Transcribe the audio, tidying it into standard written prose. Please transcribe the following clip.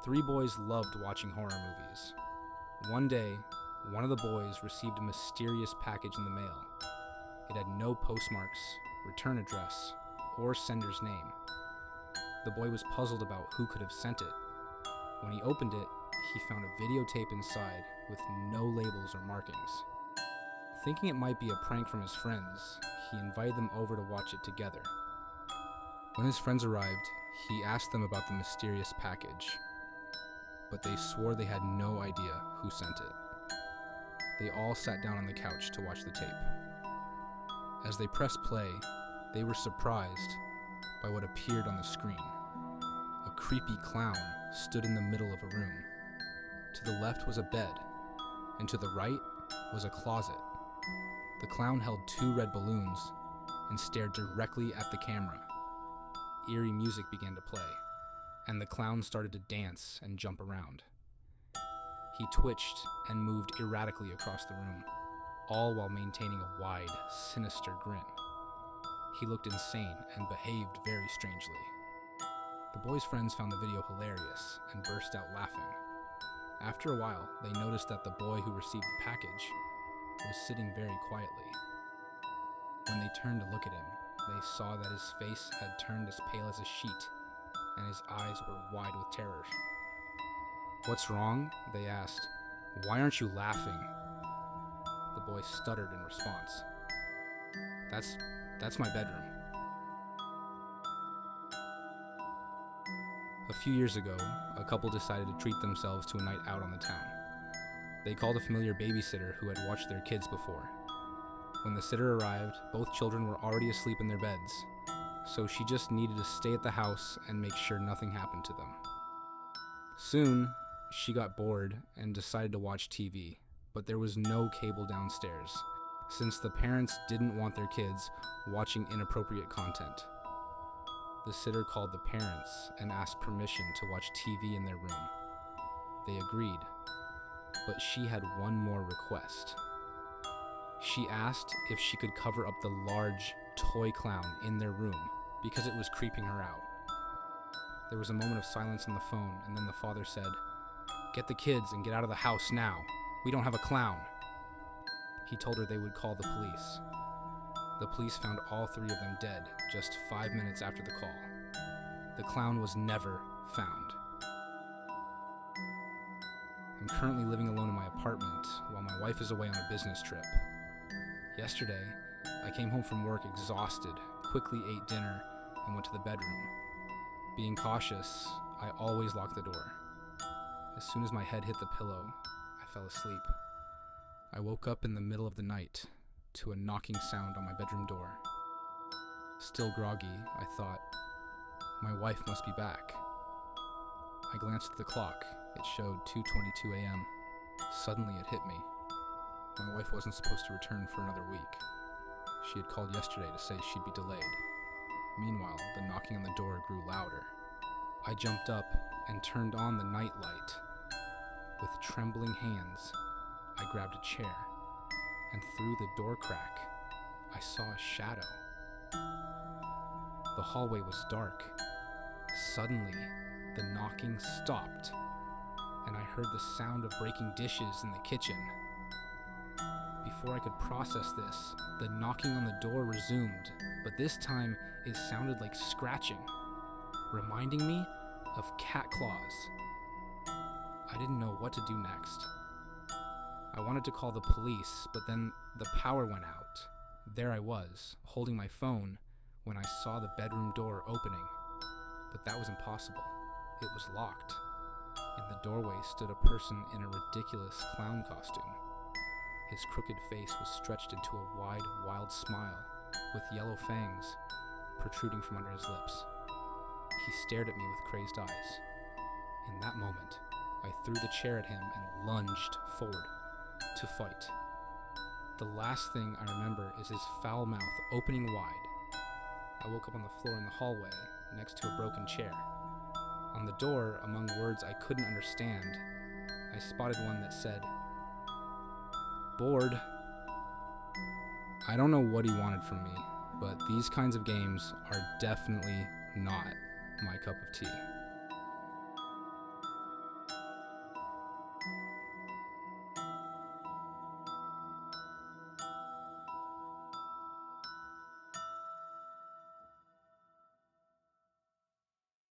Three boys loved watching horror movies. One day, one of the boys received a mysterious package in the mail. It had no postmarks, return address, or sender's name. The boy was puzzled about who could have sent it. When he opened it, he found a videotape inside with no labels or markings. Thinking it might be a prank from his friends, he invited them over to watch it together. When his friends arrived, he asked them about the mysterious package, but they swore they had no idea who sent it. They all sat down on the couch to watch the tape. As they pressed play, they were surprised by what appeared on the screen. A creepy clown stood in the middle of a room. To the left was a bed, and to the right was a closet. The clown held two red balloons and stared directly at the camera. Eerie music began to play, and the clown started to dance and jump around. He twitched and moved erratically across the room, all while maintaining a wide, sinister grin. He looked insane and behaved very strangely. The boys' friends found the video hilarious and burst out laughing. After a while, they noticed that the boy who received the package was sitting very quietly. When they turned to look at him, they saw that his face had turned as pale as a sheet, and his eyes were wide with terror. "What's wrong?" they asked. "Why aren't you laughing?" The boy stuttered in response. That's my bedroom." A few years ago, a couple decided to treat themselves to a night out on the town. They called a familiar babysitter who had watched their kids before. When the sitter arrived, both children were already asleep in their beds, so she just needed to stay at the house and make sure nothing happened to them. Soon, she got bored and decided to watch TV, but there was no cable downstairs, since the parents didn't want their kids watching inappropriate content. The sitter called the parents and asked permission to watch TV in their room. They agreed, but she had one more request. She asked if she could cover up the large toy clown in their room because it was creeping her out. There was a moment of silence on the phone, and then the father said, "Get the kids and get out of the house now. We don't have a clown." He told her they would call the police. The police found all three of them dead just 5 minutes after the call. The clown was never found. I'm currently living alone in my apartment while my wife is away on a business trip. Yesterday, I came home from work exhausted, quickly ate dinner, and went to the bedroom. Being cautious, I always lock the door. As soon as my head hit the pillow, I fell asleep. I woke up in the middle of the night to a knocking sound on my bedroom door. Still groggy, I thought, my wife must be back. I glanced at the clock. It showed 2:22 a.m. Suddenly it hit me. My wife wasn't supposed to return for another week. She had called yesterday to say she'd be delayed. Meanwhile, the knocking on the door grew louder. I jumped up and turned on the night light. With trembling hands, I grabbed a chair, and through the door crack, I saw a shadow. The hallway was dark. Suddenly, the knocking stopped, and I heard the sound of breaking dishes in the kitchen. Before I could process this, the knocking on the door resumed, but this time it sounded like scratching, reminding me of cat claws. I didn't know what to do next. I wanted to call the police, but then the power went out. There I was, holding my phone, when I saw the bedroom door opening. But that was impossible. It was locked. In the doorway stood a person in a ridiculous clown costume. His crooked face was stretched into a wide, wild smile, with yellow fangs protruding from under his lips. He stared at me with crazed eyes. In that moment, I threw the chair at him and lunged forward to fight. The last thing I remember is his foul mouth opening wide. I woke up on the floor in the hallway, next to a broken chair. On the door, among words I couldn't understand, I spotted one that said, "Bored." I don't know what he wanted from me, but these kinds of games are definitely not my cup of tea.